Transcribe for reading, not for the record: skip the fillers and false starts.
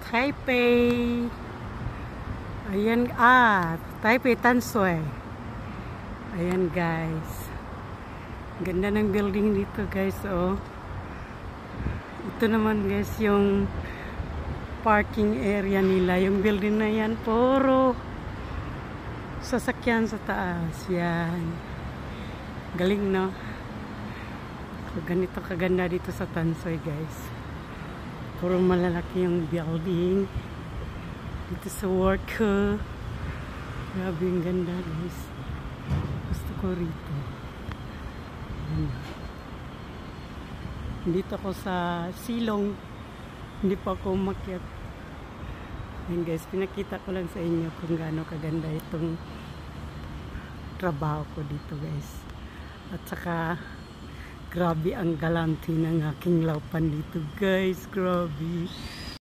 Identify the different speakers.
Speaker 1: Taipei. Ayan, Taipei Tansui. Ayan guys. Ganda ng building dito guys, oh. Ito naman guys yung parking area nila. Yung building na yan, puro sasakyan sa taas. Yan. Galing, no? Ganito kaganda dito sa Tansui guys. Puro malalaki yung building. Dito sa work ko. Grabe yung ganda guys. Gusto ko rito. Dito ako sa silong. Hindi pa ako umakyat. Ayan guys, pinakita ko lang sa inyo kung gaano kaganda itong trabaho ko dito guys. At saka grabe ang galante ng aking laupan dito guys. Grabe.